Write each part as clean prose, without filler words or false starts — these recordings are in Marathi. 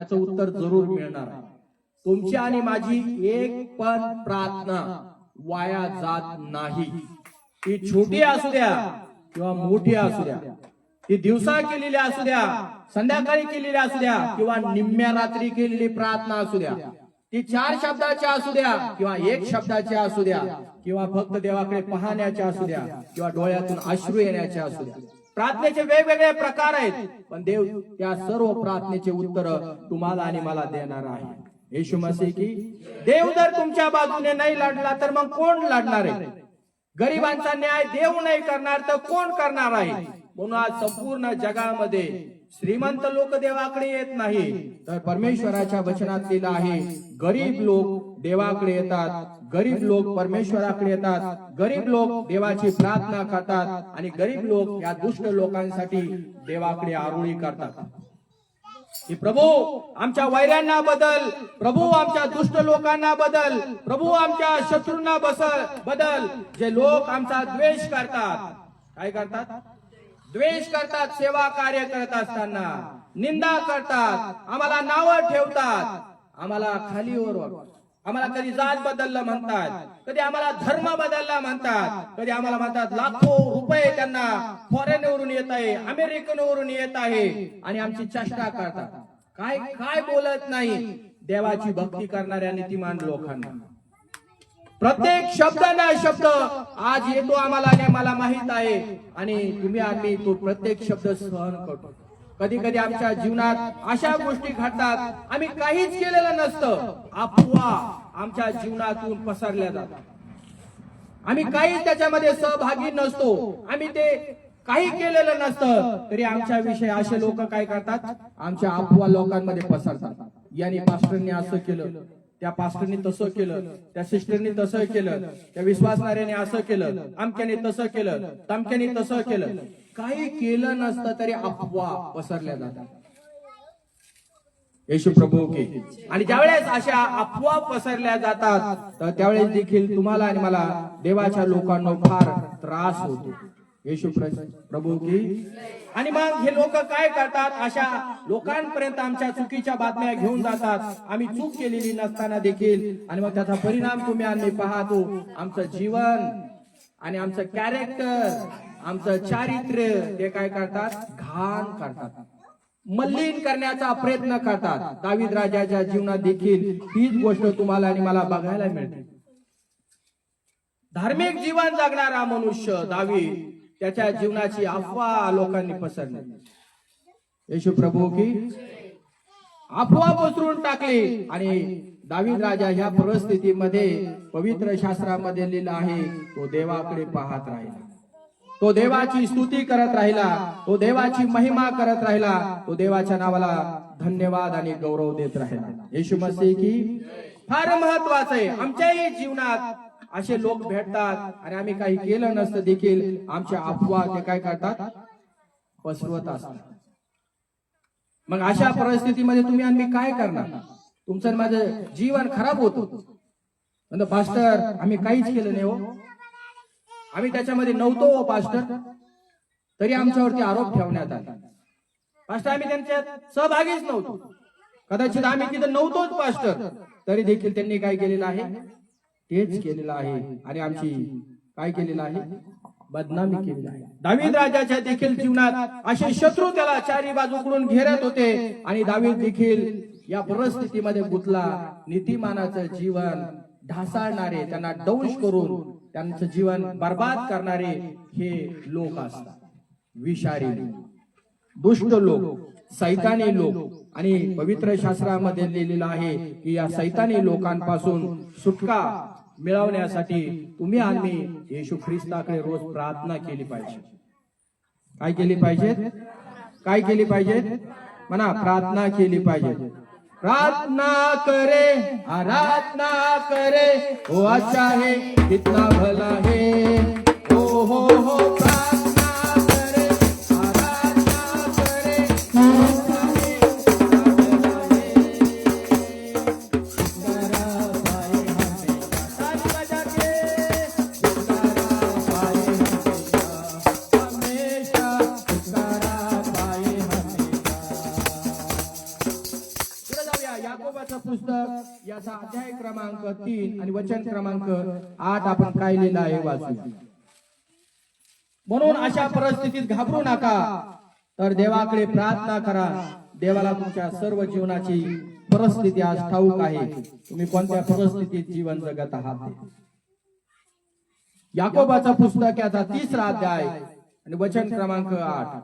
त्याचं उत्तर जरूर मिळणार आहे. तुमची आणि माझी एक पण प्रार्थना वाया जात नाही. ती छोटी असू द्या किंवा मोठी असू द्या, ती दिवसा केलेली असू द्या, संध्याकाळी केलेली असू द्या किंवा निम्म्या रात्री केलेली प्रार्थना असू द्या, ती 4 शब्दाच्या असू द्या किंवा 1 शब्दाच्या असू द्या किंवा फक्त देवाकडे पाहण्याच्या असू द्या किंवा डोळ्यातून अश्रू येण्याच्या असू द्या. प्रार्थनेचे वेगवेगळे प्रकार आहेत, पण देव त्या सर्व प्रार्थनेचे उत्तर तुम्हाला आणि मला देणार आहे. येशू मसीह की देव जर तुमच्या बाजूने नाही लढला तर मग कोण लढणार आहे? गरिबांचा न्याय देव नाही करणार तर कोण करणार आहे? म्हणून आज संपूर्ण जगामध्ये श्रीमंत लोक देवाकडे येत नाही, तर परमेश्वराच्या वचनात लिहिलं आहे, गरीब लोक देवाकडे येतात, गरीब लोक परमेश्वराकडे येतात, गरीब लोक देवाची प्रार्थना करतात आणि गरीब लोक या दुष्ट लोकांसाठी देवाकडे आरोळी करतात की प्रभू आमच्या वैऱ्यांना बदल, प्रभू आमच्या दुष्ट लोकांना बदल, प्रभू आमच्या शत्रूंना बदल. जे लोक आमचा द्वेष करतात, काय करतात? द्वेष करतात. सेवा कार्य करत असताना निंदा करतात, आम्हाला नावं ठेवतात, आम्हाला खालीवर, आम्हाला कधी जात बदललं म्हणतात, कधी आम्हाला धर्म बदलला म्हणतात, कधी आम्हाला म्हणतात लाखो रुपये त्यांना फॉरेनवरून येत आहे, अमेरिकनवरून येत आहे आणि आमची चेष्टा करतात. काय काय बोलत नाही देवाची भक्ती करणाऱ्या नीतिमान लोकांना. प्रत्येक शब्द ना शब्द आज येतो आम्हाला आणि मला माहित आहे, आणि तुम्ही आम्ही तो प्रत्येक शब्द सहन करतो. कधी कधी आमच्या जीवनात अशा गोष्टी घडतात, आम्ही काहीच केलेलं नसतं, अफवा आमच्या जीवनातून पसरल्या जातात, आम्ही काहीच त्याच्यामध्ये सहभागी नसतो, आम्ही ते काही केलेलं नसतं, तरी आमच्या विषयी असे लोक काय करतात? आमच्या अफवा लोकांमध्ये पसरतात. याने पास्टरने असं केलं, त्या पास्टरने तसं केलं, त्या सिस्टरने तसं केलं, त्या विश्वासणाऱ्याने असं केलं, अमक्याने तसं केलं, तमक्याने तसं केलं. काही केलं नसतं तरी अफवा पसरल्या जातात. येशू प्रभू की. आणि ज्यावेळेस अशा अफवा पसरल्या जातात तर त्यावेळेस देखील तुम्हाला आणि मला देवाच्या लोकांना फार त्रास होतो. येशू प्रभू की. आणि मग हे लोक काय करतात? अशा लोकांपर्यंत आमच्या चुकीच्या बातम्या घेऊन जातात, आम्ही चूक केलेली नसताना देखील, आणि मग त्याचा परिणाम तुम्ही आम्ही पाहतो. आमचं जीवन आणि आमचं कॅरेक्टर, आमचं चारित्र्य ते काय करतात? घाण करतात, मलिन करण्याचा प्रयत्न करतात. दावीद राजाच्या जीवनात देखील हीच गोष्ट तुम्हाला आणि मला बघायला मिळते. धार्मिक जीवन जगणारा मनुष्य दावीद, त्याच्या जीवनाची अफवा लोकांनी पसरली. येशू प्रभू की. अफवा पसरून टाकली आणि दावीद राजा ह्या परिस्थितीमध्ये पवित्र शास्त्रामध्ये लिहिलं आहे, तो देवाकडे पाहत राहिला, तो देवाची स्तुती करत राहिला, तो देवाची महिमा करत राहिला, तो देवाच्या नावाला धन्यवाद आणि गौरव देत राहिला. येशू मसीह की. फार महत्वाचं आहे. आमच्याही जीवनात असे लोक भेटतात आणि आम्ही काही केलं नसतं देखील आमच्या अफवा ते काय करतात? पसरवत असतात. मग अशा परिस्थितीमध्ये तुम्ही आणि मी काय करणार? तुमचं माझं जीवन खराब होतो. म्हणजे पास्टर आम्ही काहीच केलं नाही हो, आम्ही त्याच्यामध्ये नव्हतो हो पास्टर, तरी आमच्यावरती आरोप ठेवण्यात आला. पास्टर आम्ही त्यांच्यात सहभागीच नव्हतो, कदाचित आम्ही तिथं नव्हतोच पास्टर, तरी देखील त्यांनी काय केलेलं आहे? तेच केलेलं आहे आणि आमची काय केलेलं आहे? बदनामी केलेली आहे. दावीद राजाच्या देखील जीवनात असे शत्रू त्याला चारी बाजूकडून घेरत होते आणि दावीद देखील या परिस्थितीमध्ये गुंतला. नीतिमानाचं जीवन ढासळणारे, त्यांना दंश करून त्यांचं जीवन बर्बाद करणारे हे लोक असतात. विषारी लोक, दुष्ट लोक, सैतानी लोक. आणि पवित्र शास्त्रामध्ये लिहिलेलं आहे की या सैतानी लोकांपासून सुटका मिळवण्यासाठी तुम्ही आम्ही येशू ख्रिस्ताकडे रोज प्रार्थना केली पाहिजे. काय केली पाहिजे? काय केली पाहिजे? म्हणा, प्रार्थना केली पाहिजे. प्रार्थना करे, आराधना करे, वो अच्छा है, कितना भला है, हो हो हो. याकोबाचं पुस्तक याचा अध्याय क्रमांक 3 आणि वचन क्रमांक 8 आपण काय लिहिलं आहे वाचू. म्हणून अशा परिस्थितीत घाबरू नका, तर देवाकडे प्रार्थना करा. देवाला तुमच्या सर्व जीवनाची परिस्थिती आज ठाऊक आहे. तुम्ही कोणत्या परिस्थितीत जीवन जगत आहात. याकोबाचा पुस्तक याचा 3रा अध्याय आणि वचन क्रमांक 8.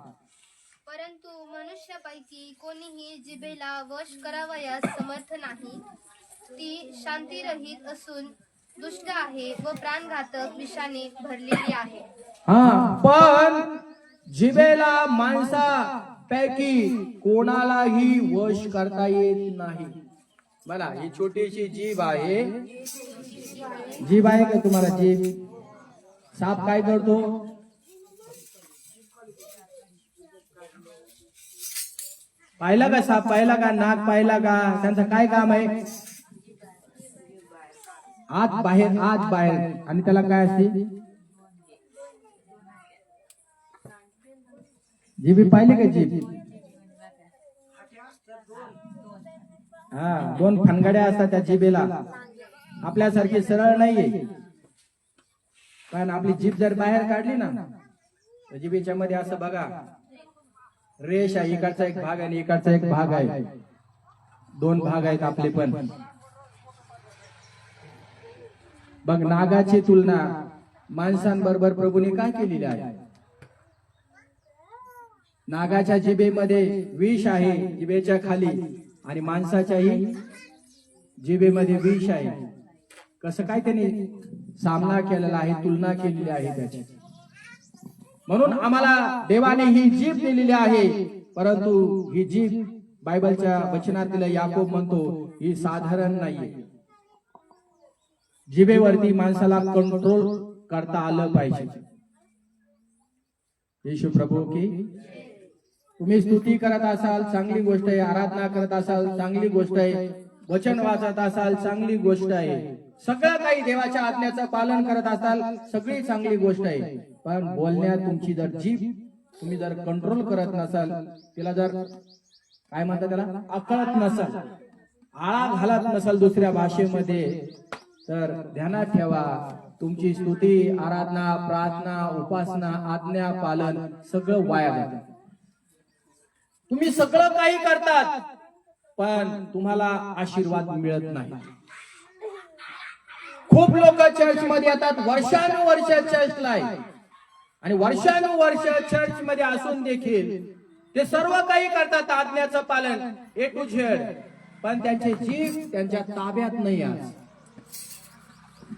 परंतु मनुष्यापैकी कोणीही जिभेला वश करावयास समर्थ नाही. ती शांतीरहित असून दुष्ट आहे व प्राणघातक विषाने भरलेली आहे. पण जिभेला माणसापैकी कोणालाही वश करता येत नाही. बघा, ही छोटीशी जीभ आहे. जीभ आहे का तुम्हाला? जीभ. साप काय करतो? पाहिला का साप? पाहिला का? नाग पाहिला का? त्यांचं काय काम आहे? आत बाहेर, आत बाहेर. आणि त्याला काय असते? जीभी पाहिली का? जीभ. हा, 2 फनगड्या असतात त्या जिभेला. आपल्यासारखी सरळ नाहीये. कारण आपली जीभ जर बाहेर काढली ना, तर जिभेच्या मध्ये असं बघा रेष आहे. इकडचा एक भाग आणि इकडचा एक भाग आहे. 2 भाग आहेत आपले. पण बघ, नागाची तुलना माणसांबरोबर प्रभूने काय केलेली आहे? नागाच्या जिभेमध्ये विष आहे जिभेच्या खाली, आणि माणसाच्याही जिभेमध्ये विष आहे. कसं काय त्यांनी सामना केलेला आहे, तुलना केलेली आहे त्याची. म्हणून आम्हाला देवाने ही जीभ दिलेली आहे. परंतु ही जीभ बायबलच्या वचनातील याकोब म्हणतो ही साधारण नाहीये. जिभेवरती माणसाला कंट्रोल करता आलं पाहिजे. येशू प्रभू की. तुम्ही स्तुती करत असाल, चांगली गोष्ट आहे. आराधना करत असाल, चांगली गोष्ट आहे. वचन वाचत असाल, चांगली गोष्ट आहे. सगळं काही देवाच्या आज्ञेचं पालन करत असाल, सगळी चांगली गोष्ट आहे. पण बोलण्यात तुमची जर जीभ तुम्ही जर कंट्रोल करत नसाल, तिला जर काय म्हणतात त्याला अकळत नसाल, आळा घालत नसाल दुसऱ्या भाषेमध्ये, तर ध्यानात ठेवा तुमची स्तुती, आराधना, प्रार्थना, उपासना, आज्ञा पालन सगळं वाया जातं. तुम्ही सगळं काही करतात पण तुम्हाला आशीर्वाद मिळत नाही. खूप लोक चर्च मध्ये येतात, वर्षानुवर्ष चर्चला आहे, आणि वर्षानुवर्ष चर्च मध्ये असून देखील ते सर्व काही करतात आज्ञाचं पालन A to Z, पण त्यांची जीभ त्यांच्या ताब्यात नाही आज.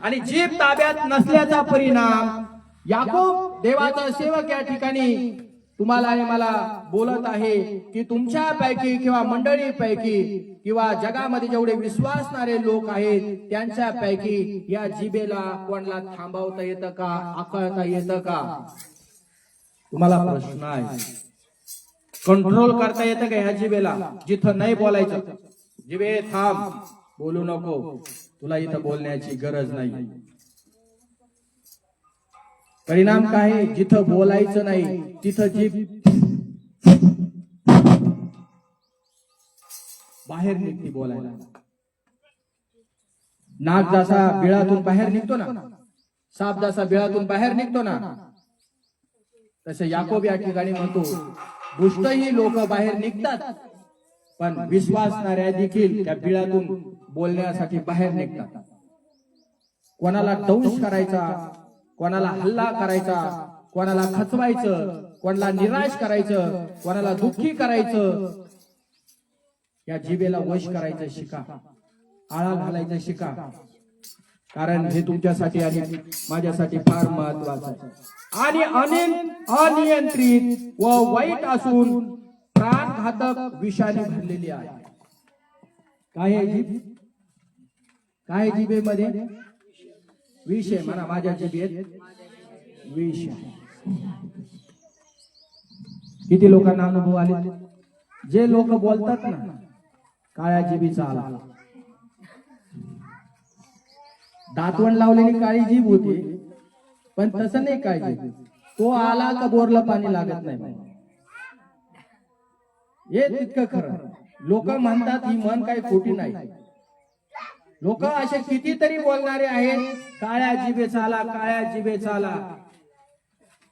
आणि जीभ ताब्यात नसल्याचा परिणाम याकोब देवाचा सेवक या ठिकाणी तुम्हाला आणि मला बोलत आहे की तुमच्यापैकी किंवा मंडळीपैकी किंवा जगामध्ये जेवढे विश्वासणारे लोक आहेत त्यांच्यापैकी या जिभेला कोणाला थांबवता येतं का, आकळता येतं का? तुम्हाला प्रश्न आहे. कंट्रोल करता येतं का ह्या जिभेला? जिथं नाही बोलायचं, जिभे थांब, बोलू नको, तुला इथं बोलण्याची गरज नाही. परिणाम काय? जिथं बोलायचं नाही तिथं जीभ बाहेर निघते बोलायला. नाग जसा बिळातून बाहेर निघतो ना, साप जसा बिळातून बाहेर निघतो ना, तसं याकोब या ठिकाणी म्हणतो दुष्टही लोक बाहेर निघतात, पण विश्वासणाऱ्या देखील त्या बिळातून बोलण्यासाठी बाहेर निघतात. कोणाला दंश करायचा, कोणाला हल्ला करायचा, कोणाला खचवायचं, कोणाला निराश करायचं, कोणाला दुःखी करायचं, या जिभेला वश करायचं शिका, आळा घालायचं शिका. कारण हे तुमच्यासाठी आणि माझ्यासाठी फार महत्वाचं आहे. आणि अनियंत्रित व वाईट असून प्राणघातक विषाने भरलेली आहे. काय आहे जीभ? काय जिभेमध्ये? विष आहे. म्हणा माझ्या जिभेत विष आहे. किती लोकांना अनुभव आले? जे लोक बोलतात ना काळ्या जिभीचा आला, दातवण लावलेली काळी जीभ होती, पण तसं नाही. काय जीभ तो आला का बोरला पाणी लागत नाही, हे तितकं खरं. लोक म्हणतात ही मन काही खोटी नाही. लोक असे कितीतरी बोलणारे आहेत, काळ्या जिभेचाला, काळ्या जिभेचाला.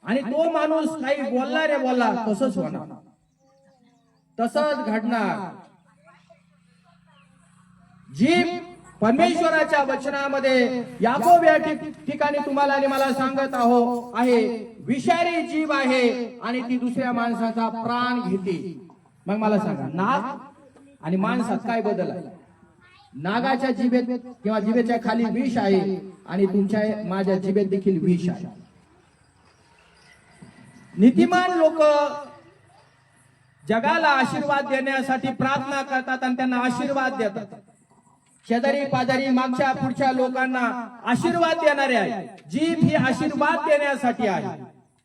आणि तो माणूस काही बोलला रे बोलला, तसंच होणार, तसंच घडणार. जीभ परमेश्वराच्या वचनामध्ये याकोब या ठिकाणी तुम्हाला आणि मला सांगत आहे, विषारी जीभ आहे आणि ती दुसऱ्या माणसाचा प्राण घेते. मग मला सांगा, नाग आणि माणसात काय बदल आहे? नागाच्या जिभेत किंवा जिभेच्या खाली विष आहे आणि तुमच्या माझ्या जिभेत देखील विष आहे. नीतिमान लोक जगाला आशीर्वाद देण्यासाठी प्रार्थना करतात आणि त्यांना आशीर्वाद देतात. शेजारी पाजारी मागच्या पुढच्या लोकांना आशीर्वाद देणारे आहे. जीभ ही आशीर्वाद देण्यासाठी आहे.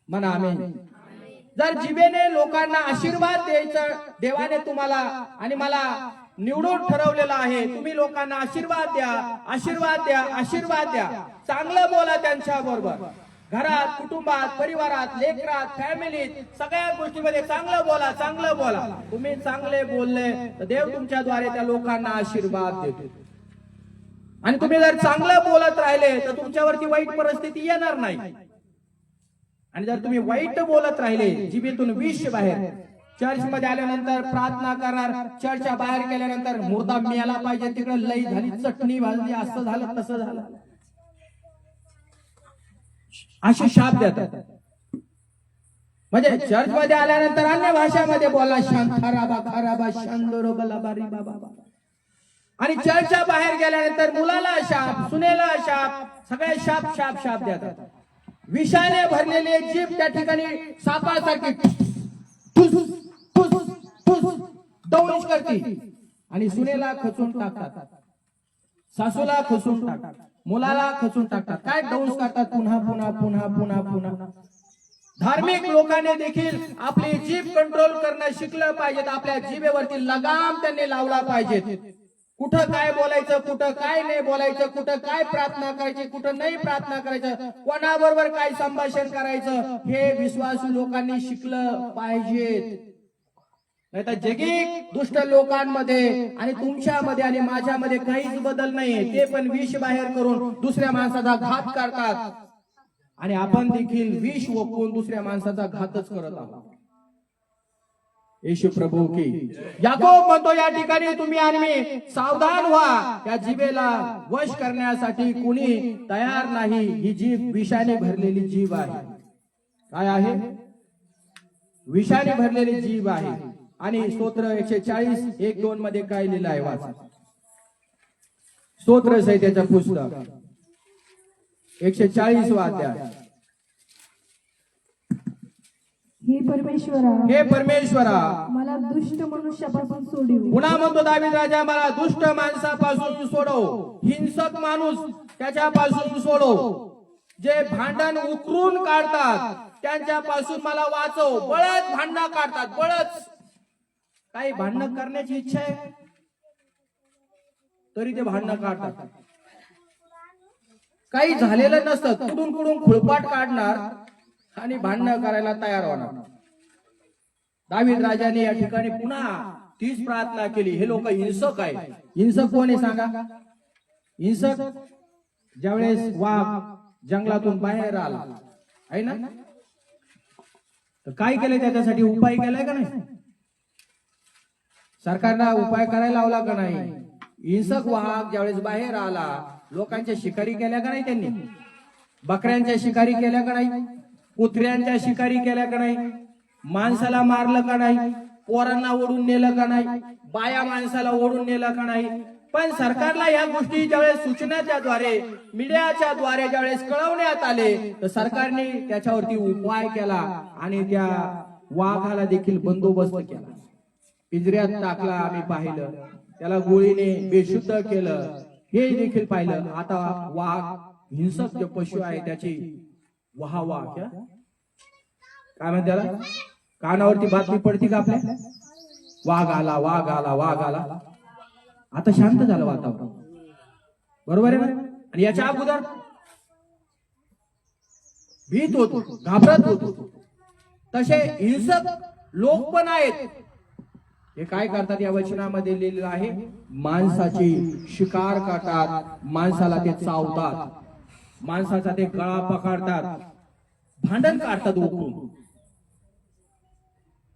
म्हणा आमेन. जर जिभेने लोकांना आशीर्वाद द्यायचं, देवाने तुम्हाला आणि मला निवडून ठरवलेलं आहे, तुम्ही लोकांना आशीर्वाद द्या, आशीर्वाद द्या, आशीर्वाद द्या. चांगलं बोला त्यांच्या बरोबर, घरात, कुटुंबात, परिवारात, लेकरात, फॅमिलीत, सगळ्या गोष्टीमध्ये चांगलं बोला, चांगलं बोला. तुम्ही चांगले बोलले तर देव तुमच्याद्वारे त्या लोकांना आशीर्वाद देतो. आणि तुम्ही जर चांगलं बोलत राहिले तर तुमच्यावरती वाईट परिस्थिती येणार नाही. आणि जर तुम्ही वाईट बोलत राहिले, जिभेतून विष बाहेर, चर्च मध्ये आल्यानंतर प्रार्थना करणार, चर्चच्या बाहेर गेल्यानंतर मुर्दा मिळाला पाहिजे, तिकडे लई झाली, चटणी भाजली, असं झालं तसं झालं, असे शाप देतात. म्हणजे चर्च मध्ये आल्यानंतर अन्य भाषामध्ये बोला, शांताराबा खराबा शांदोरोबला बारी बाबा. आणि चर्चच्या बाहेर गेल्यानंतर मुलाला शाप, सुनेला शाप, सगळे शाप शाप शाप देतात. विषाने भरलेले जीभ त्या ठिकाणी सापासारखी दौडून करते आणि सुनेला खचून टाकतात, सासूला खचून टाकतात, मुलाला खचून टाकतात. काय दौस करतात, पुन्हा पुन्हा पुन्हा पुन्हा पुन्हा. धार्मिक लोकांनी देखील आपली जीभ कंट्रोल करणं शिकलं पाहिजे. आपल्या जिभेवरती लगाम त्यांनी लावला पाहिजे. कुठं काय बोलायचं, कुठं काय नाही बोलायचं, कुठं काय प्रार्थना करायची, कुठं नाही प्रार्थना करायचं, कोणाबरोबर काय संभाषण करायचं, हे विश्वासू लोकांनी शिकलं पाहिजे. नाही तर जगी दुष्ट लोकांमध्ये आणि तुमच्यामध्ये आणि माझ्यामध्ये काहीच बदल नाहीये. ते पण विष बाहेर करून दुसऱ्या माणसाचा घात करतात आणि आपण देखील विष ओकून दुसऱ्या माणसाचा घातच करत आहोत. येशू प्रभू की. याकोब म्हणतो या ठिकाणी तुम्ही आणि मी सावधान व्हा, या जिभेला वश करण्यासाठी कुणी तयार नाही. ही जीभ विषाने भरलेली जीभ आहे. काय आहे? विषाने भरलेली जीभ आहे. आणि स्तोत्र 140:1-2 मध्ये काय लिहिलं आहे वाचा. स्तोत्र संहितेचं पुस्तक 140 अध्याय. हे परमेश्वरा मला दुष्ट मनुष्यापासून सोडव. पुन्हा म्हणतो दावीद राजा, मला दुष्ट माणसापासून सोडव, हिंसक माणूस त्याच्यापासून सोडव, जे भांडण उकरून काढतात त्यांच्यापासून मला वाचव. बळच भांडणं काढतात, बळच. काही भांडणं करण्याची इच्छा आहे तरी ते भांडणं काढतात. काही झालेलं नसतं, कुठून कुठून खुळपाट काढणार आणि भांडणं करायला तयार होणार. दावीद राजाने या ठिकाणी पुन्हा तीच प्रार्थना केली. हे लोक हिंसक आहे. हिंसक कोण आहे सांगा? हिंसक ज्यावेळेस वाघ जंगलातून बाहेर आला आहे ना, तर काय केलंय त्याच्यासाठी? उपाय केलाय का नाही? सरकारला उपाय करायला लावला का नाही? हिंसक वाघ ज्यावेळेस बाहेर आला, लोकांच्या शिकारी केल्या का नाही? त्यांनी बकऱ्यांच्या शिकारी केल्या का नाही? कुत्र्यांच्या शिकारी केल्या का नाही? माणसाला मारलं का नाही? पोरांना ओढून नेलं का नाही? बाया माणसाला ओढून नेलं का नाही? पण सरकारला या गोष्टी ज्यावेळेस सूचनाच्या द्वारे, मीडियाच्या द्वारे ज्यावेळेस कळवण्यात आले, तर सरकारने त्याच्यावरती उपाय केला आणि त्या वाघाला देखील बंदोबस्त केला, पिंजऱ्यात टाकला. आम्ही पाहिलं, त्याला गोळीने बेशुद्ध केलं, हे देखील पाहिलं. आता वाघ हिंसक जे पशु आहे त्याची वाहवा काय म्हणते त्याला, कानावरती बातमी पडती का आपल्या? वाघ आला, वाघ आला, वाघ आला. आता शांत झालं वातावरण, बरोबर आहे ना? आणि याच्या अगोदर भीत होतो, घाबरत होतो. तसे हिंसक लोक पण आहेत हे काय करतात या वचनामध्ये लिहिलेलं आहे, माणसाची शिकार करतात, माणसाला ते चावतात, माणसाचा ते गळा पकडतात, भांडण काढतात उकळून,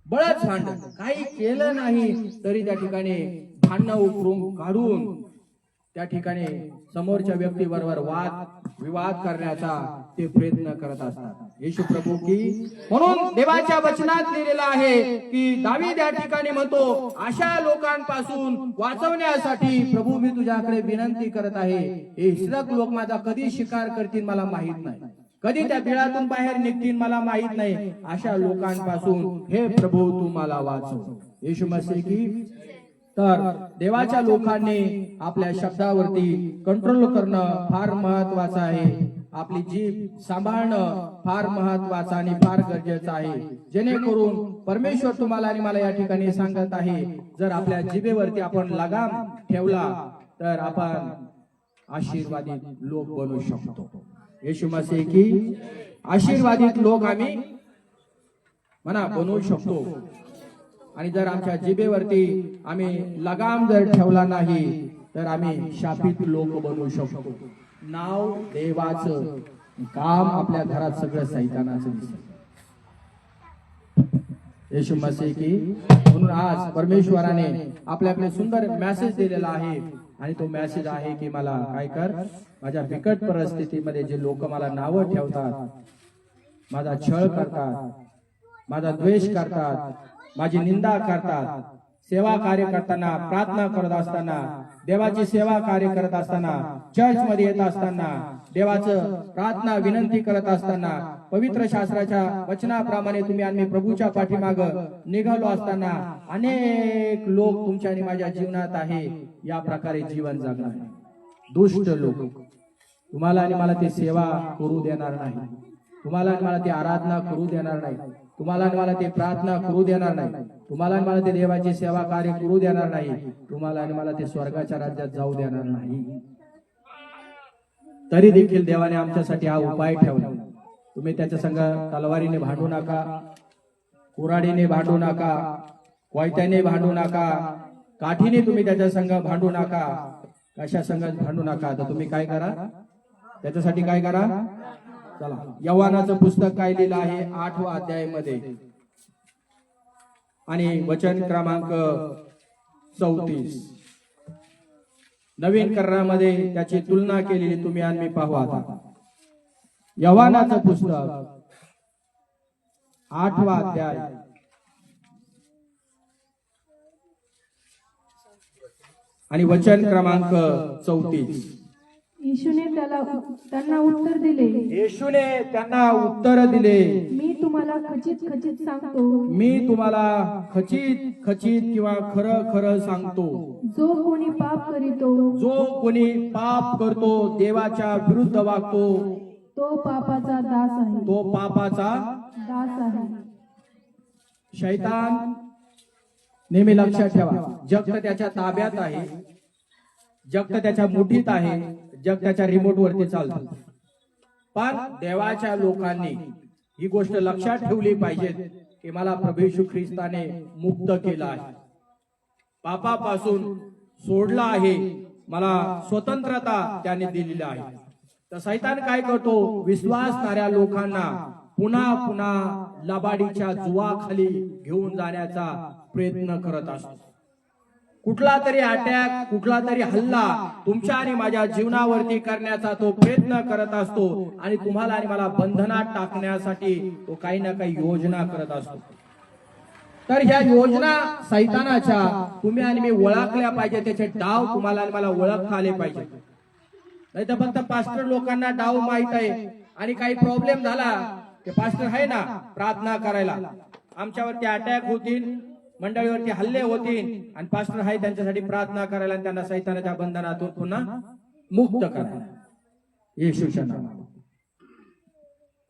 बळच भांडण, काही केलं नाही तरी त्या ठिकाणी भांडणं उकरून काढून त्या ठिकाणी समोरच्या व्यक्तीबरोबर वाद विवाद करण्याचा ते प्रयत्न करत असतात। येशू प्रभू की म्हणून देवाच्या वचनात लिहिलेलं आहे की दावीद या ठिकाणी म्हणतो, अशा लोकांपासून वाचवण्यासाठी प्रभू मी तुझ्याकडे विनंती करत आहे, हे हिंसक लोक माझा कधी शिकार करतील मला माहित नाही, कधी त्या बिळातून बाहेर निघतील मला माहित नाही, अशा लोकांपासून हे प्रभू तू मला वाचव। येशू मसीह की तर देवाच्या लोकांनी आपल्या शब्दावरती कंट्रोल करणं फार महत्वाचं आहे, आपली जीभ सांभाळणं फार महत्वाचं आणि फार गरजेचं आहे, जेणेकरून परमेश्वर तुम्हाला आणि मला या ठिकाणी सांगत आहे, जर आपल्या जिभेवरती आपण लगाम ठेवला तर आपण आशीर्वादित लोक बनू शकतो। येशू मसीह की आशीर्वादित लोक आम्ही म्हणा बनवू शकतो, आणि जर आमच्या जिभेवरती आम्ही लगाम जर ठेवला नाही तर आम्ही शापित लोक बनवू शकतो। नाव देवाचं, काम आपल्या घरात सगळं सैतानाचं दिसतं। येशू मसीह की म्हणून आज परमेश्वराने आपल्याकडे सुंदर मेसेज दिलेला आहे, आणि तो मेसेज आहे की मला काय कर, माझ्या बिकट परिस्थितीमध्ये जे लोक मला नावं ठेवतात, माझा छळ करतात, माझा द्वेष करतात, माझी निंदा करतात, सेवा कार्य करताना, प्रार्थना करत असताना, देवाची सेवा कार्य करत असताना, चर्च मध्ये येत असताना, देवाचं प्रार्थना विनंती करत असताना, पवित्र शास्त्राच्या वचनाप्रमाणे तुम्ही आणि प्रभूच्या पाठीमाग निघालो असताना अनेक लोक तुमच्या आणि माझ्या जीवनात आहे या प्रकारे जीवन जगणार, दुष्ट लोक तुम्हाला आणि मला ते सेवा करू देणार नाही, तुम्हाला आणि मला ते आराधना करू देणार नाही, तुम्हाला आणि मला ते प्रार्थना करू देणार नाही, तुम्हाला आणि मला ते देवाची सेवा कार्य करू देणार नाही, तुम्हाला आणि मला ते स्वर्गाच्या राज्यात जाऊ देणार नाही। तरी देखील देवाने आमच्यासाठी हा उपाय ठेवला, तुम्ही त्याच्या संग तलवारीने भांडू नका, कुऱ्हाडीने भांडू नका, कोयत्याने भांडू नका, काठीने तुम्ही त्याच्या संग भांडू नका, कशा संग भांडू नका। तर तुम्ही काय करा, त्याच्यासाठी काय करा, चला यव्हानाचं पुस्तक काय लिहिलं आहे 8व्या अध्यायामध्ये आणि वचन क्रमांक 34, नवीन करारामध्ये त्याची तुलना केलेली तुम्ही आणि मी पाहू। आता यव्हानाचं पुस्तक 8वा अध्याय आणि वचन क्रमांक 34। येशूने त्यांना उत्तर दिले, येशूने त्यांना उत्तर दिले, मी तुम्हाला खचित खचित सांगतो, मी तुम्हाला खचित खचित किंवा खरं खरं सांगतो, जो कोणी पाप करीतो, जो कोणी पाप करतो, देवाच्या विरुद्ध वागतो, तो पापाचा दास आहे, तो पापाचा दास आहे। शैतान नेहमी लक्षात ठेवा, जग तर त्याच्या ताब्यात आहे, जग तर त्याच्या मुठीत आहे, जग त्याच्या रिमोट वरती चालतं, पण देवाच्या लोकांनी ही गोष्ट लक्षात ठेवली पाहिजे की मला प्रभू येशू ख्रिस्ताने मुक्त केलं आहे, पापापासून सोडला आहे, मला स्वतंत्रता त्याने दिलेली आहे। तर शैतान काय करतो, विश्वासणाऱ्या लोकांना पुन्हा पुन्हा लबाडीच्या जुवाखाली घेऊन जाण्याचा प्रयत्न करत असतो। कुठला तरी अटॅक, कुठला तरी हल्ला तुमच्या आणि माझ्या जीवनावरती करण्याचा तो प्रयत्न करत असतो, आणि तुम्हाला आणि मला बंधनात टाकण्यासाठी तो काही ना काही योजना करत असतो। तर ह्या योजना शैतानाच्या तुम्ही आणि मी ओळखल्या पाहिजे, त्याचे डाव तुम्हाला आणि मला ओळखता आले पाहिजे। नाही तर फक्त पास्टर लोकांना डाव माहित आहे, आणि काही प्रॉब्लेम झाला ते पास्टर आहे ना प्रार्थना करायला, आमच्यावरती अटॅक होतील, मंडळीवरती हल्ले होतील, आणि पास्टर आहे त्यांच्यासाठी प्रार्थना करायला आणि त्यांना शैतानाच्या बंधनातून पुन्हा मुक्त करायला येशूच्या नावाने।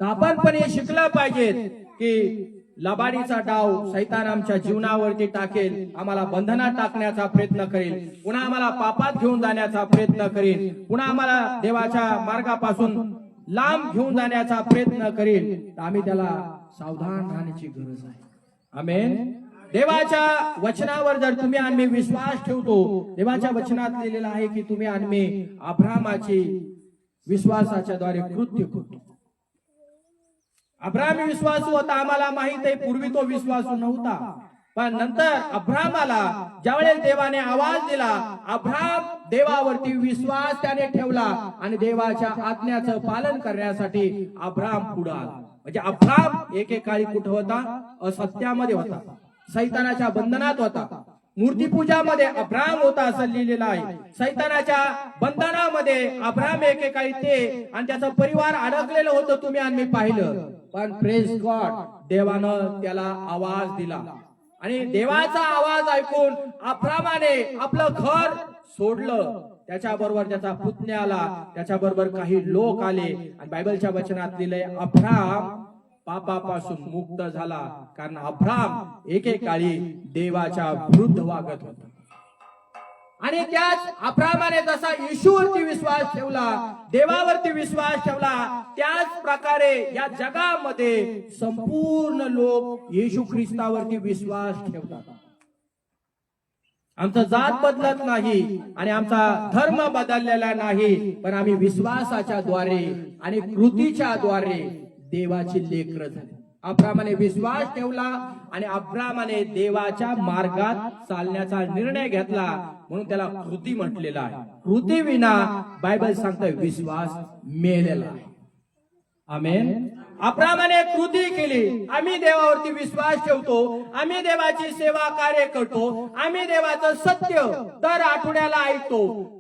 तर आपण पण हे शिकलं पाहिजे की लबाडीचा डाव शैतान आमच्या जीवनावरती टाकेल, आम्हाला बंधनात टाकण्याचा प्रयत्न करेल, पुन्हा आम्हाला पापात घेऊन जाण्याचा प्रयत्न करेल, पुन्हा आम्हाला देवाच्या मार्गापासून लांब घेऊन जाण्याचा प्रयत्न करेल। तर आम्ही त्याला सावधान राहण्याची गरज आहे। आमेन। देवाच्या वचनावर जर तुम्ही आणि मी विश्वास ठेवतो, देवाच्या वचनात लिहिलेलं आहे की तुम्ही आणि मी अब्रामाची विश्वासाच्या द्वारे कृत्य करतो. अब्राम विश्वासू होता, आम्हाला माहित आहे. पूर्वी तो विश्वासू नव्हता, पण नंतर अब्रामाला ज्यावेळेस देवाने आवाज दिला, अब्राम देवावरती विश्वास त्याने ठेवला आणि देवाच्या आज्ञाचं पालन करण्यासाठी अब्राम पुढे आला. म्हणजे अब्राम एकेकाळी कुठं होता? असत्यामध्ये होता, सैतानाच्या बंधनात होता, मूर्तीपूजामध्ये अब्राम होता असं लिहिलेलं आहे. सैतानाच्या बंधनामध्ये अब्राम एकेकाळी ते आणि त्याचा परिवार अडकलेलं होतं, तुम्ही आणि मी पाहिलं. पण प्रेज गॉड, देवानं त्याला आवाज दिला आणि देवाचा आवाज ऐकून अब्रामाने आपलं घर सोडलं. त्याच्याबरोबर त्याचा पुतण्या आला, त्याच्याबरोबर काही लोक आले आणि बायबलच्या वचनात लिहिलंय अब्राम पापापासून मुक्त झाला, कारण अब्राम एकेकाळी देवाच्या विरुद्ध वागत होता. आणि त्याच अब्रामाने जसा येशूवरती विश्वास ठेवला, देवावरती विश्वास ठेवला, त्याच प्रकारे या जगामध्ये संपूर्ण लोक येशू ख्रिस्तावरती विश्वास ठेवतात. आमचा जात बदलत नाही आणि आमचा धर्म बदललेला नाही, पण आम्ही विश्वासाच्या द्वारे आणि कृतीच्या द्वारे देवाची लेकरं झाली. अब्रामाने विश्वास ठेवला आणि अब्रामाने देवाच्या मार्गात चालण्याचा निर्णय घेतला, म्हणून त्याला कृती म्हटलेला आहे. कृती विना बायबल सांगतोय विश्वास मेलेला आहे. आमेन. अब्रामाने कृती केली. आम्ही देवावरती विश्वास ठेवतो, आम्ही देवाची सेवा कार्य करतो, आम्ही देवाचं सत्य दर आठवड्याला ऐकतो,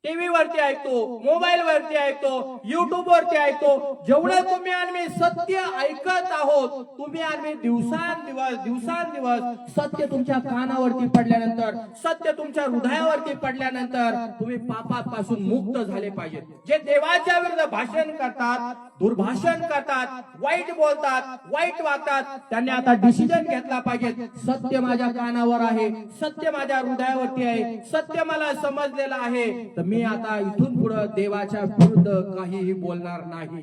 टीव्ही वरती ऐकतो, मोबाईल वरती ऐकतो, युट्यूब वरती ऐकतो. जेवढं तुम्ही आणि मी सत्य ऐकत आहोत, तुम्ही आणि मी दिवसांदिवस सत्य तुमच्या कानावरती पडल्यानंतर, सत्य तुमच्या हृदयावरती पडल्यानंतर तुम्ही पापापासून मुक्त झाले पाहिजे. जे देवाच्या विरुद्ध भाषण करतात, दुर्भाषण करतात, वाईट बोलतात, वाईट वागतात, त्यांनी आता डिसिजन घेतला पाहिजे. सत्य माझ्या कानावर आहे, सत्य माझ्या हृदयावरती आहे, सत्य मला समजलेलं आहे, तर मी आता इथून पुढे देवाच्या विरुद्ध काहीही बोलणार नाही.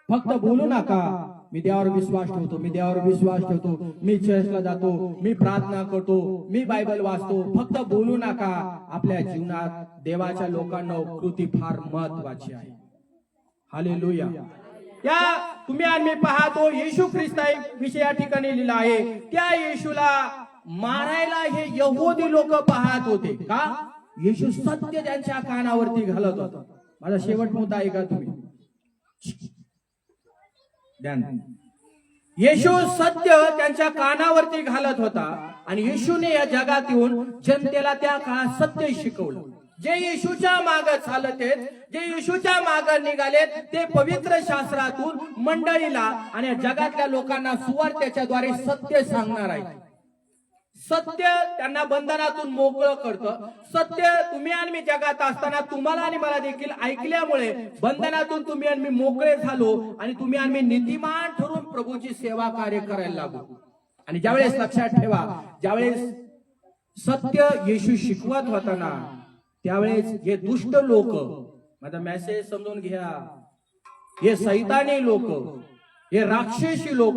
फक्त बोलू नका मी देवावर विश्वास ठेवतो, मी देवावर विश्वास ठेवतो, मी चर्चला जातो, मी प्रार्थना करतो, मी बायबल वाचतो. फक्त बोलू नका. आपल्या जीवनात देवाच्या लोकांना कृती फार महत्वाची आहे. हालेलुया. त्या तुम्ही आणि मी पाहतो येशू ख्रिस्त विषय या ठिकाणी लिहिला आहे. त्या येशूला मारायला हे यहुदी लोक पाहत होते. का? येशू सत्य त्यांच्या कानावरती घालत होता. माझा शेवट मुद्दा आहे का तुम्ही? येशू सत्य त्यांच्या कानावरती घालत होता आणि येशूने या जगात येऊन जनतेला त्या काळात सत्य शिकवलं. जे येशूच्या मागे चालत आहेत, जे येशूच्या मागे निघालेत, ते पवित्र शास्त्रातून मंडळीला आणि जगातल्या लोकांना सुवार्तेच्या द्वारे सत्य सांगणार आहे. सत्य त्यांना बंधनातून मोकळं करतं. सत्य तुम्ही आणि मी जगात असताना तुम्हाला आणि मला देखील ऐकल्यामुळे बंधनातून तुम्ही आणि मी मोकळे झालो आणि तुम्ही आणि मी नीतिमान ठरून प्रभूची सेवा कार्य करायला लागलो. आणि ज्यावेळेस लक्षात ठेवा, ज्यावेळेस सत्य येशू शिकवत होताना त्यावेळेस हे दुष्ट लोक, माझा मेसेज समजून घ्या, हे सैतानी लोक, हे राक्षसी लोक,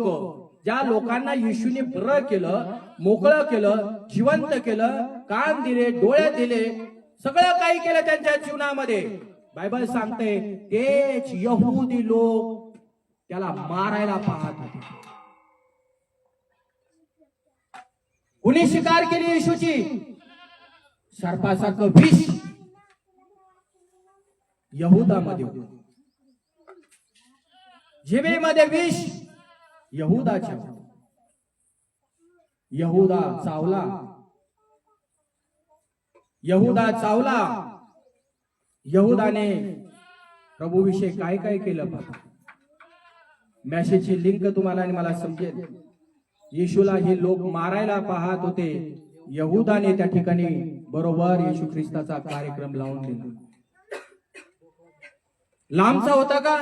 ज्या लोकांना येशूने बरं केलं, मोकळं केलं, जिवंत केलं, कान दिले, डोळे दिले, सगळं काही केलं त्यांच्या जीवनामध्ये, बायबल सांगते तेच यहुदी लोक त्याला मारायला पाहत होते. कुणी शिकार केली येशूची? सर्पासारखं विष यहुदामध्ये होतं. जिभेमध्ये विष यहुदाच्या. यहुदा चावला. यहुदाने प्रभूविषयी काय काय केलं बघा. मेसेजची लिंक तुम्हाला आणि मला समजेल. येशूला हे लोक मारायला पाहत होते. यहुदाने त्या ठिकाणी बरोबर येशू ख्रिस्ताचा कार्यक्रम लावून दिला. लांबचा होता का?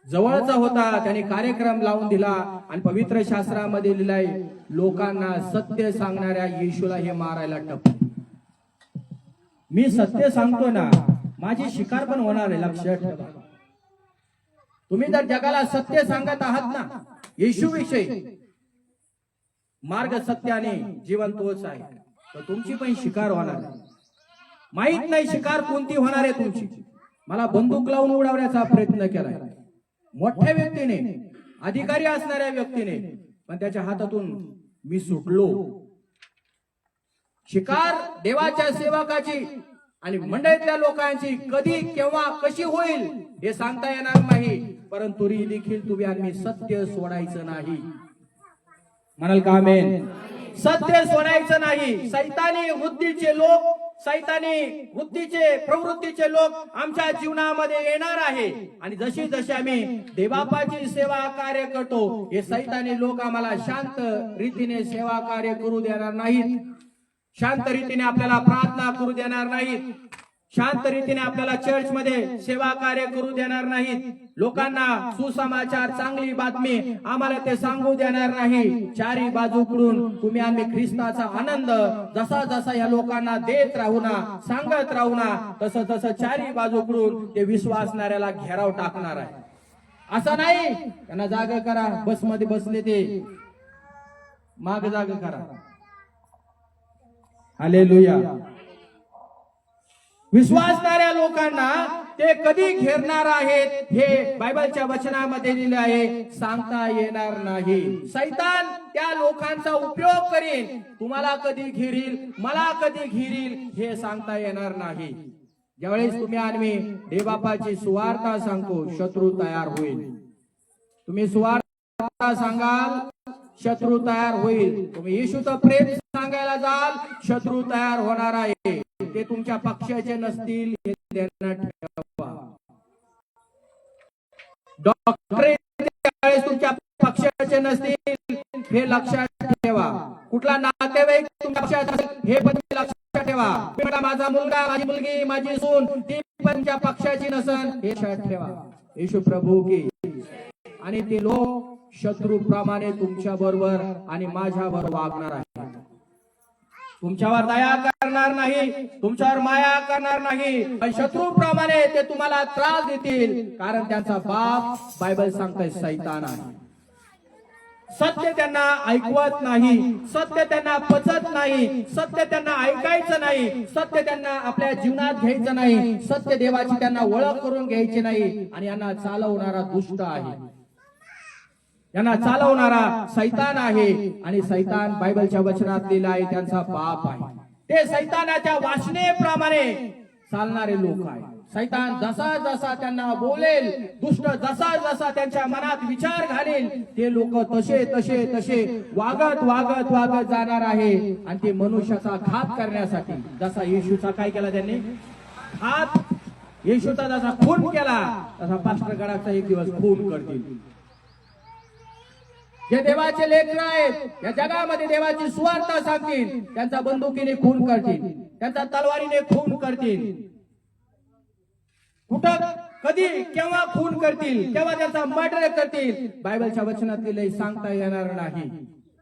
जवळचा होता. त्याने कार्यक्रम लावून दिला आणि पवित्र शास्त्रामध्ये लिहिलंय लोकांना सत्य सांगणाऱ्या येशूला हे मारायला टपले. मी सत्य सांगतो ना, माझी शिकार पण होणार आहे. लक्षात ठेवा. तुम्ही जर जगाला सत्य सांगत आहात ना येशू विषयी, मार्ग सत्य आणि जीवन तोच आहे, तर तुमची पण शिकार होणार आहे. माहित नाही शिकार कोणती होणार आहे तुमची. मला बंदूक लावून उडवण्याचा प्रयत्न केलाय मोठ्या व्यक्तीने, अधिकारी असणाऱ्या व्यक्तीने, पण त्याच्या हातातून मी सुटलो. शिकार देवाच्या सेवकाची आणि मंडळीतल्या लोकांची कधी केव्हा कशी होईल हे सांगता येणार नाही, परंतु तरी देखील तुम्ही आणि सत्य सोडायचं नाही. म्हणाल का आमेन? सत्य सोडायचं नाही. सैतानी वृत्तीचे लोक, सैतानी वृत्तीचे प्रवृत्तीचे लोक आमच्या जीवनामध्ये येणार आहे, आणि जशी जशी आम्ही देवबापाची सेवा कार्य करतो, हे सैतानी लोक आम्हाला शांत रीतीने सेवा कार्य करू देणार नाहीत, शांत रीतीने आपल्याला प्रार्थना करू देणार नाहीत, शांत रीतीने आपल्याला चर्च मध्ये सेवा कार्य करू देणार नाहीत, लोकांना सुसमाचार चांगली बातमी आम्हाला ते सांगू देणार नाही. चारी बाजूकडून तुम्ही आम्ही ख्रिस्ताचा आनंद जसा जसा या लोकांना देत राहू ना, सांगत राहू ना, तसं तसं चारी बाजूकडून ते विश्वासणाऱ्याला घेराव टाकणार आहे. असं नाही त्यांना जाग करा, बसमध्ये बसले ते माग जाग करा. हालेलुया. विश्वासणाऱ्या लोकांना ते कधी घेरणार आहेत हे बायबलच्या वचनामध्ये लिहिले आहे, सांगता येणार नाही. सैतान त्या लोकांचा उपयोग करीन, तुम्हाला कधी घेरील, मला कधी घेरील हे सांगता येणार नाही. ज्यावेळेस तुम्ही आणि देवबापाची सुवार्ता सांगतो, शत्रू तयार होईल. तुम्ही सुवार्ता सांगाल, शत्रू तयार होईल. तुम्ही येशूचं प्रेम सांगायला जाल, शत्रू तयार होणार आहे. ते तुमच्या पक्षाचे नसतील हे ध्यानात ठेवा. डॉक्टर तुमच्या पक्षाचे नसतील हे लक्षात ठेवा. कुठला नातेवाईक तुमच्या पक्षाचे हे पण लक्षात ठेवा. माझा मुलगा, माझी मुलगी, माझी सून ती पण तुमच्या पक्षाची नसन हे लक्षात ठेवा. येशू प्रभू की. आणि ते लोक शत्रूप्रमाणे तुमच्या बरोबर आणि माझ्या बरोबर वागणार आहे. तुमच्यावर दया करणार नाही, तुमच्यावर माया करणार नाही, पण शत्रूप्रमाणे ते तुम्हाला त्रास देतील, कारण त्यांचा बाप बायबल सांगतोय सैतान आहे. सत्य त्यांना ऐकवत नाही, सत्य त्यांना पचत नाही, सत्य त्यांना ऐकायचं नाही, सत्य त्यांना आपल्या जीवनात घ्यायचं नाही, सत्य देवाची त्यांना ओळख करून घ्यायची नाही. आणि यांना चालवणारा दुष्ट आहे, यांना चालवणारा सैतान आहे. आणि सैतान बायबलच्या वचनात लिहिलं आहे त्यांचा बाप आहे. ते सैतानाच्या वासनेप्रमाणे चालणारे लोक आहेत. सैतान जसा जसा त्यांना बोलेल, दुष्ट जसा जसा त्यांच्या मनात विचार घालेल, ते लोक तसे तसे तसे वागत वागत वागत जाणार आहे. आणि ते मनुष्याचा घात करण्यासाठी, जसा येशूचा काय केला त्यांनी घात, येशूचा जसा खून केला तसा पास्टर गडाचा एक दिवस खून करतील. जे देवाचे लेकर आहेत, या जगामध्ये देवाची सुवार्ता सांगतील, त्यांचा बंदुकीने खून करतील, त्यांचा तलवारीने खून करतील. कुठं कधी केव्हा खून करतील, केव्हा त्यांचा मर्डर करतील, बायबलच्या वचनात लिहिलंय सांगता येणार नाही.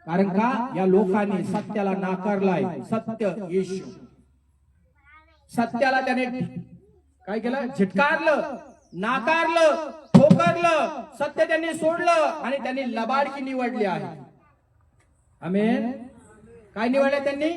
कारण का? या लोकांनी सत्याला नाकारलाय. सत्य येशू, सत्याला त्याने काय केलं? झिटकारलं, नाकारलं, ठोकरलं. सत्य त्यांनी सोडलं आणि त्यांनी लबाडकी निवडली आहे. आमेन. काय निवडले त्यांनी?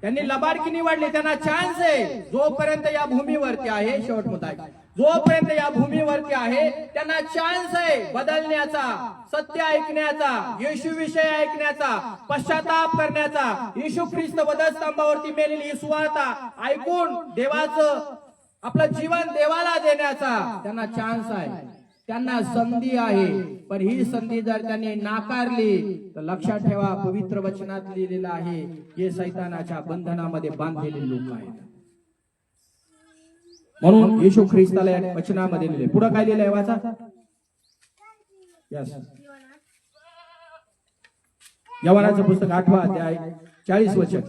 त्यांनी लबाडकी निवडली. त्यांना चान्स आहे. जोपर्यंत या भूमीवरती आहे, शेवट मत आहे, जोपर्यंत या भूमीवरती आहे त्यांना चान्स आहे बदलण्याचा, सत्य ऐकण्याचा, येशू विषय ऐकण्याचा, पश्चाताप करण्याचा, येशू ख्रिस्त वधस्तंभावरती मेलेली सुवार्ता ऐकून देवाचं आपलं जीवन देवाला देण्याचा त्यांना चान्स आहे, त्यांना संधी आहे. पण ही संधी जर त्यांनी नाकारली तर लक्षात ठेवा, पवित्र वचनात लिहिलेलं आहे हे सैतानाच्या बंधनामध्ये बांधलेले लोक आहेत. म्हणून येशू ख्रिस्ताला या वचनामध्ये लिहिले. पुढे काय लिहिलंय वाचा. यस, यवनाचं पुस्तक 8 अध्याय 40 वचन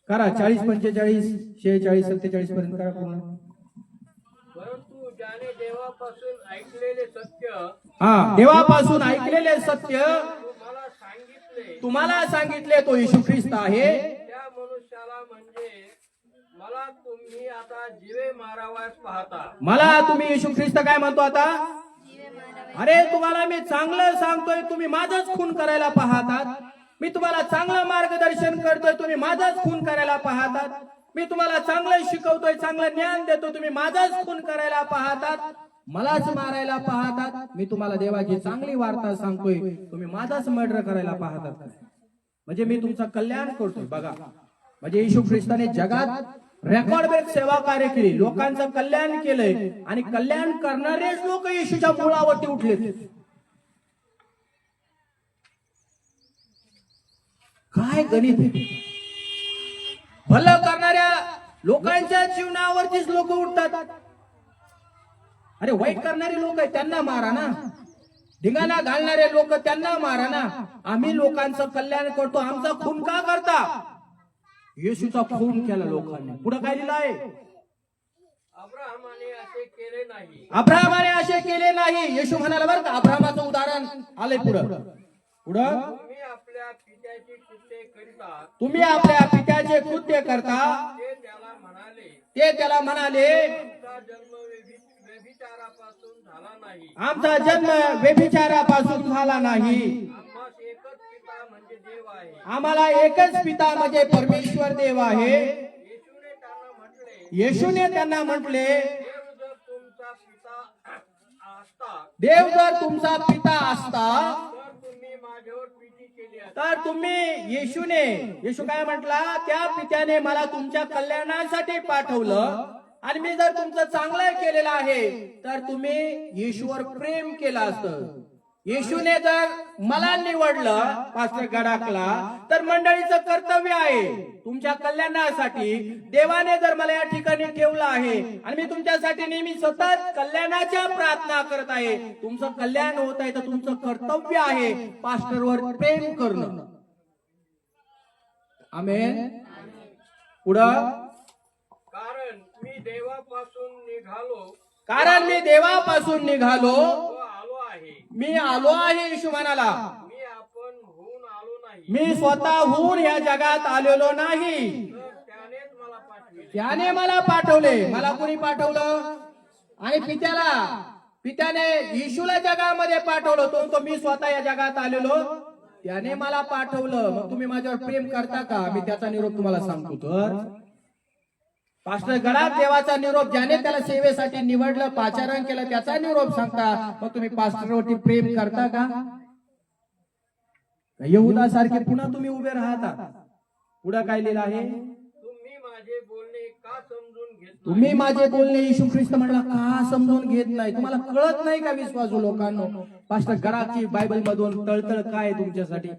करा. 40, 45, 46, 47 पर्यंत करा पूर्ण. परंतु ज्याने देवापासून ऐकलेले सत्य, देवापासून ऐकलेले सत्य तुम्हाला सांगितले, सांगितले तो येशू ख्रिस्त आहे. त्या मनुष्याला म्हणजे मला तुम्ही आता जीवे मारावयास पाहता. मला तुम्ही येशू ख्रिस्त काय म्हणतो आता? अरे तुम्हाला मी चांगलं सांगतोय, तुम्ही माझाच खून करायला पाहतात. मी तुम्हाला चांगलं मार्गदर्शन करतोय, तुम्ही माझाच खून करायला पाहतात. मी तुम्हाला चांगलं शिकवतोय, चांगलं ज्ञान देतोय, तुम्ही माझाच खून करायला पाहतात, मलाच मारायला पाहतात. मी तुम्हाला देवाची चांगली वार्ता सांगतोय, तुम्ही माझाच मर्डर करायला पाहतात. म्हणजे मी तुमचं कल्याण करतोय. बघा, म्हणजे येशू ख्रिस्ताने जगात रेकॉर्ड ब्रेक सेवा कार्य केली, लोकांचं कल्याण केलंय, आणि कल्याण करणारेच लोक येशूच्या मुळावरती उठलेत. काय गणित आहे! भलं करणाऱ्या लोकांच्या जीवनावरतीच लोक उठतात. अरे वाईट करणारे लोक आहेत त्यांना मारा ना, धिंगाणा घालणारे लोक त्यांना मारा ना. आम्ही लोकांचं कल्याण करतो, आमचा खून का करता? येशूचा खून केला लोकांनी. पुढे काय लिहिलं आहे? अब्राहमाने असे केले नाही. अब्राहमाने असे केले नाही. येशू म्हणाला बरं का, अब्राहमाचं उदाहरण आलंय पुढं. तुम्ही आपल्या पित्याची कृत्ये करिता, तुम्ही आपल्या पित्याचे कृत्य करता, ते त्याला म्हणाले, तुमचा जन्म व्यभिचारापासून झाला नाही. आमचा जन्म व्यभिचारापासून झाला नाही. आम्हास एकच पिता म्हणजे देव आहे. आम्हाला एकच पिता म्हणजे परमेश्वर देव आहे. येशूने त्यांना म्हटले, देव जर तुमचा पिता असता, देव जर तुमचा पिता असता, तर तुम्ही माझ्यावर प्रीती केली असती. तर तुम्ही येशू काय म्हटला, त्या पित्याने मला तुमच्या कल्याणासाठी पाठवलं, आणि मी जर तुमचं चांगलं केलेलं आहे तर तुम्ही येशूवर प्रेम केलं असतं. येशूने जर मला निवडलं पास्टर गडाखला, तर मंडळीचं कर्तव्य आहे तुमच्या कल्याणासाठी. देवाने जर मला या ठिकाणी ठेवलं आहे आणि मी तुमच्यासाठी नेहमी सतत कल्याणाच्या प्रार्थना करत आहे, तुमचं कल्याण होत आहे, तर तुमचं कर्तव्य आहे पास्टरवर प्रेम करणं. आमेन. पुढं, कारण मी देवापासून निघालो मी आलो आहे. येशू म्हणाला, मी आपण होऊन आलो नाही, मी स्वतःहून या जगात आलेलो नाही, तर त्यानेच मला पाठविले. त्याने मला पाठवले. मला कोणी पाठवलं? आणि पित्याने येशूला जगामध्ये पाठवलं. तो मी स्वतः या जगात आलेलो, त्याने मला पाठवलं. मग तुम्ही माझ्यावर प्रेम करता का? मी त्याचा निरोप तुम्हाला सांगतो. तर पास्टर गडात देवाचा निरोप, ज्याने त्याला सेवेसाठी निवडलं, पाचारण केलं, त्याचा निरोप सांगता. मग तुम्ही पास्टरवरती प्रेम करता का? यहुदा सारखे पुन्हा तुम्ही उभे राहता. पुढे काय लिहिलं आहे? तुम्ही माझे बोलणे का समजून घेत नाही? तुम्ही माझे बोलणे, येशू ख्रिस्त म्हणला, का समजून घेत नाही? तुम्हाला कळत नाही का विश्वासू लोकांनो? पास्टर गडाची बायबल मधून तळतळ काय तुमच्यासाठी?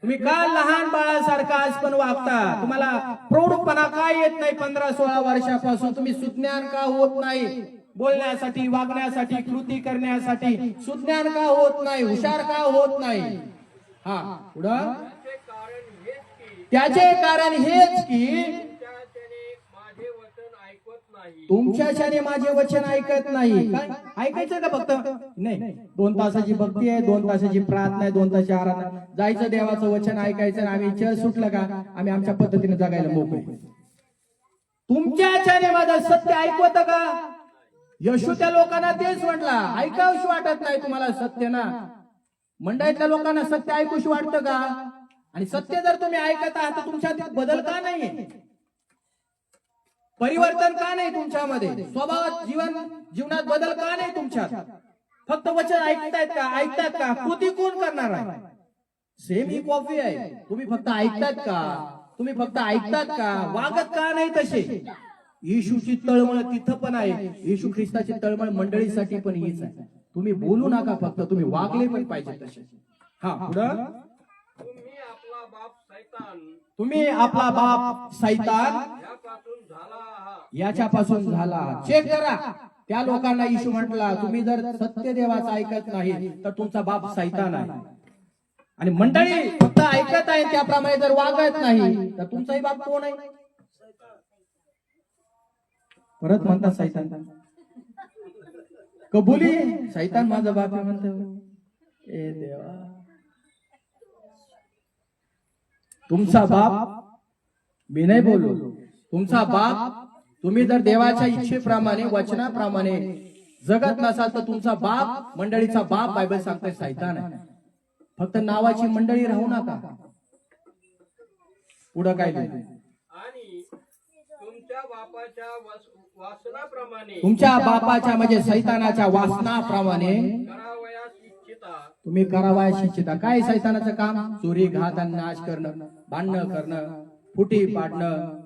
तुम्ही का लहान बाळासारखा आज पण वागता? तुम्हाला प्रौढपणा काय येत नाही? 15-16 वर्षापासून तुम्ही सुज्ञान का होत नाही? बोलण्यासाठी, वागण्यासाठी, कृती करण्यासाठी सुज्ञान का होत नाही? हुशार का होत नाही? हा, पुढं, त्याचे कारण हेच की माझे वचन ऐकत नाही. तुमच्याच्याने माझे वचन ऐकत नाही. काय ऐकायचं का फक्त? नाही. 2 तासाची भक्ती आहे, 2 तासाची प्रार्थना आहे, 2 तासाची आराधना. जायचं देवाचं वचन ऐकायचं, आम्ही चल सुटलं का आम्ही आमच्या पद्धतीने जगायला मोकळे. तुमच्याच्याने माझं सत्य ऐकवत का? येशू त्या लोकांना तेच म्हटला, ऐकावशी वाटत नाही तुम्हाला सत्य ना. मंडळीतल्या लोकांना सत्य ऐकूशी वाटतं का? आणि सत्य जर तुम्ही ऐकत आहात तर तुमच्यात बदल का नाहीये? परिवर्तन का नाही तुमच्यामध्ये? स्वभावात जीवनात बदल का नाही तुमच्यात? फक्त वचन ऐकतायत का? कृती कोण करणार आहे? सेम ही कॉफी आहे. तुम्ही फक्त ऐकतात का? वागत का नाही तसे? येशूची तळमळ तिथं पण आहे. येशू ख्रिस्ताची तळमळ मंडळीसाठी पण हीच आहे. तुम्ही बोलू नका, फक्त तुम्ही वागले पण पाहिजे तसे. हा, पुढं, तुम्ही आपला बाप सैतान याच्यापासून झाला. चेक करा. त्या लोकांना येशू म्हटला, तुम्ही जर सत्य देवाचं ऐकत नाही तर तुमचा बाप सैतान आहे. आणि मंडळी फक्त ऐकत आहे त्याप्रमाणे जर वागत नाही तर तुमचाही बाप कोण आहे? परत म्हणतात सैतान. कबुली, सैतान माझा बाप आहे म्हणतो. ए देवा, तुमचा बाप, मी नाही बोललो, तुमचा बाप, तुम्ही जर देवाच्या इच्छेप्रमाणे, वचनाप्रमाणे जगत नसाल तर तुमचा बाप, मंडळीचा बाप बायबल सांगताय सैतान आहे. फक्त नावाची मंडळी राहू नका. पुढं काय लिहिलंय? आणि तुमच्या बापाच्या वासनाप्रमाणे तुमच्या बापाच्या म्हणजे सैतानाच्या वासनाप्रमाणे करावयास इच्छिता तुम्ही करावयास इच्छिता. काय सैतानाचं काम? चोरी, घात आणि नाश करणं, भांडणं करणं, फुटी पाडणं,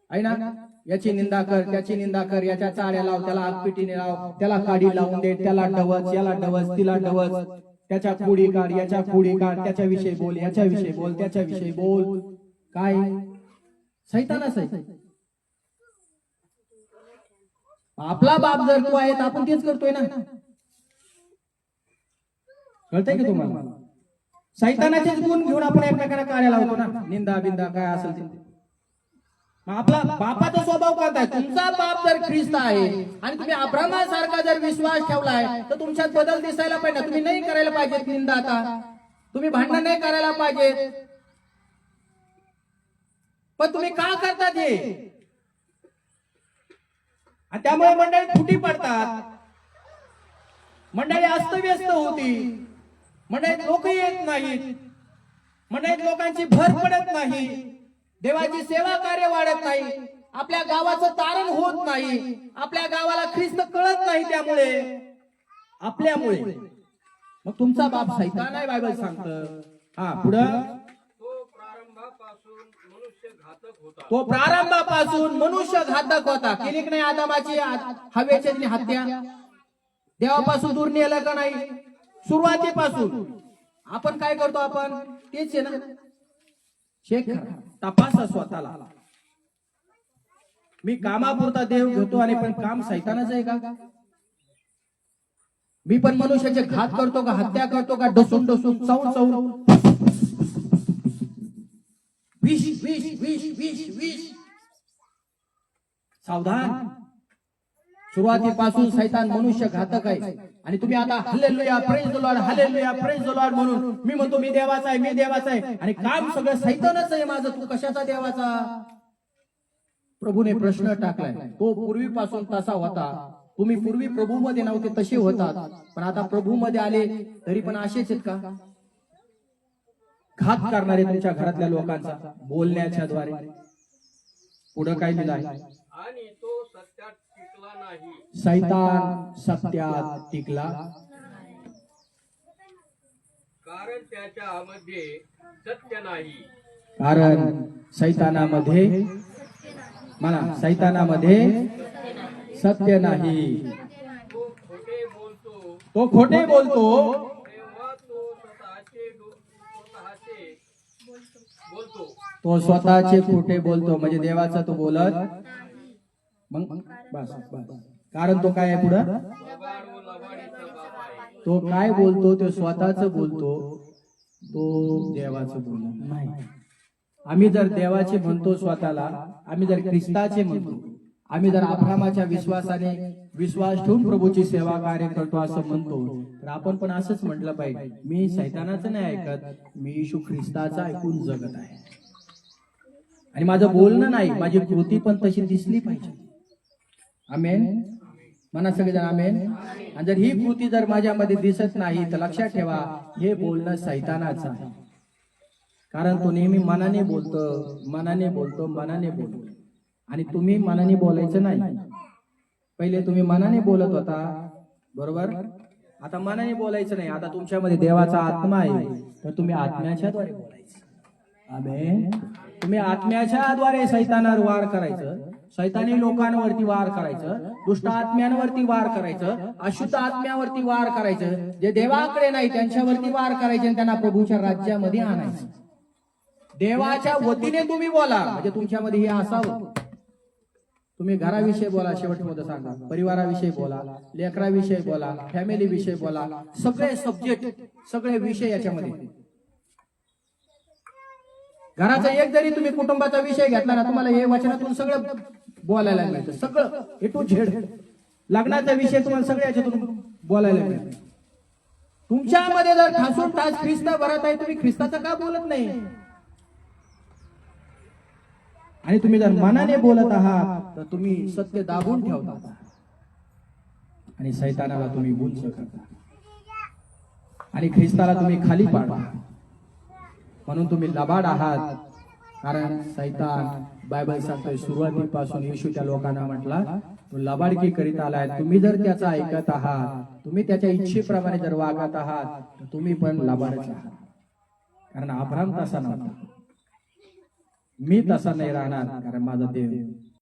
आहे ना. याची निंदा कर, त्याची निंदा कर, याच्या चाळ्या लाव, त्याला आगपिटीने लाव, त्याला काडी लावून दे, त्याला डवच, याला डवच, तिला डवच, त्याच्या खोडी काढ, याच्या खोडी काढ, त्याच्याविषयी बोल, याच्याविषयी बोल, त्याच्याविषयी बोल. काय? सैतानच आहे. आपला बाप जर तो आहे तर आपण तेच करतोय ना. कळतंय की तुम्हाला? सैतानाचेच गुण घेऊन आपण एकमेकांना काड्या लावतो ना, निंदा बिंदा काय असेल ते. मग आपला बापाचा स्वभाव कोणता आहे? तुमचा बाप जर ख्रिस्त आहे आणि तुम्ही अब्राहमासारखा जर विश्वास ठेवलाय तर तुमच्यात बदल दिसायला पाहिजे. तुम्ही नाही करायला पाहिजेत निंदा, आता तुम्ही भांडण नाही करायला पाहिजे. पण तुम्ही का करता ते? आणि त्यामुळे मंडळी फुटी पडतात, मंडळी अस्तव्यस्त होती, मंडळीत लोक येत नाहीत, मंडळीत लोकांची भर पडत नाही, देवाची सेवा कार्य वाढत नाही, आपल्या गावाचं तारण होत नाही, आपल्या गावाला ख्रिस्त कळत नाही. त्यामुळे आपल्यामुळे मग तुमचा बाप सैतान आहे बायबल सांगतं. हा पुढं, तो प्रारंभापासून मनुष्य घातक होता. केली की नाही आदामाची हवेची हत्या? देवापासून दूर नेलं का नाही? सुरुवातीपासून आपण काय करतो? आपण तेच आहे ना. चेक करा, तपासा स्वतःला. मी कामापुरता देव घेतो आणि पण काम सैतानाचं आहे का? मी पण मनुष्याचे घात करतो का? हत्या करतो का? डसून डसून, चावून चावून, विष विष विष विष विष. सावधान. सुरुवातीपासून सैतान मनुष्य घातक आहे. आणि तुम्ही आता hallelujah praise the Lord, hallelujah praise the Lord म्हणून मी म्हणतो मी देवाचा आहे, मी देवाचा आहे, आणि काम सगळं सैतानच आहे माझं. तू कशाचा देवाचा? प्रभूने प्रश्न टाकलाय. तो पूर्वीपासून तसा होता. तुम्ही पूर्वी प्रभूमध्ये नव्हते तसे होतात, पण आता प्रभूमध्ये आले तरी पण असेच आहेत का? घात करणारे तुमच्या घरातल्या लोकांचा बोलण्याच्या द्वारे. पुढे काय लिहिलं आहे? आणि तो सत्यात टिकला नाही. सैतान सत्यात टिकला, कारण त्याच्यामध्ये सत्य नाही. कारण सैतानामध्ये, म्हणा सैतानामध्ये सत्य नाही. तो खोटे बोलतो, तो खोटे बोलतो, तेव्हा तो स्वतःचे बोलतो. तो स्वतःचे खोटे बोलतो. म्हणजे देवाचा तो बोलत मग बस बस. कारण तो काय आहे पुढं? लबाड व लबाडीचा बाप आहे. तो काय बोलतो? तो स्वतःच बोलतो, तो देवाचं बोलत नाही. आम्ही जर देवाचे म्हणतो स्वतःला, आम्ही जर ख्रिस्ताचे म्हणतो, आम्ही जर अब्राहमाच्या विश्वासाने विश्वास ठेवून प्रभूची सेवा कार्य करतो असं म्हणतो, तर आपण पण असंच म्हटलं पाहिजे, मी सैतानाचं नाही ऐकत, मी येशू ख्रिस्ताचं ऐकून जगत आहे. आणि माझं बोलणं नाही, माझी कृती पण तशी दिसली पाहिजे. आमेन. म्हणा सगळेजण आमेन. आणि जर ही कृती जर माझ्यामध्ये दिसत नाही तर लक्षात ठेवा, हे बोलणं सैतानाचं आहे. कारण तो नेहमी मनाने बोलतो, मनाने बोलतो, मनाने बोलतो. आणि तुम्ही मनाने बोलायचं नाही. पहिले तुम्ही मनाने बोलत होता, बरोबर? आता मनाने बोलायचं नाही. आता तुमच्यामध्ये देवाचा आत्मा आहे, तर तुम्ही आत्म्याच्या द्वारे बोलायचं. आमेन. तुम्ही आत्म्याच्या द्वारे सैतानावर वार करायचं, सैतानी लोकांवरती वार करायचं, दुष्ट आत्म्यांवरती वार करायचं, अशुद्ध आत्म्यावरती वार करायचं, जे देवाकडे नाही त्यांच्यावरती वार करायचे आणि त्यांना प्रभूच्या राज्यामध्ये आणायचं. देवाच्या वतीने तुम्ही बोला, म्हणजे तुमच्यामध्ये हे असावं. तुम्ही घराविषयी बोला, शेवटमध्ये सांगा, परिवाराविषयी बोला, लेकराविषयी बोला, फॅमिली विषयी बोला, सगळे सब्जेक्ट, सगळे विषय याच्यामध्ये. घराचा एक जरी तुम्ही कुटुंबाचा विषय घेतला ना, तुम्हाला हे वचनातून सगळं बोलायला मिळतं, सगळं ए टू झेड. लग्नाचा विषय तुम्हाला सगळ्या याच्यातून बोलायला मिळतं. तुमच्यामध्ये जर ठासून ठास ख्रिस्त भरत आहे, तुम्ही ख्रिस्ताचं का बोलत नाही? आणि तुम्ही जर मनाने बोलत आहात तर तुम्ही सत्य दाबून ठेवता. आणि सैतानाला तुम्ही उंच करता आणि ख्रिस्ताला तुम्ही खाली पाडता. म्हणून तुम्ही लबाड आहात. कारण सैतान बायबल सांगतोय सुरुवातीपासून येशू त्या लोकांना म्हटला तो लबाडकी करीत आलाय. तुम्ही जर त्याचा ऐकत आहात, तुम्ही त्याच्या इच्छेप्रमाणे जर वागत आहात, तर तुम्ही पण लबाडच आहात. कारण अब्राहम तसा नव्हता. मी तसा नाही राहणार, कारण माझा देव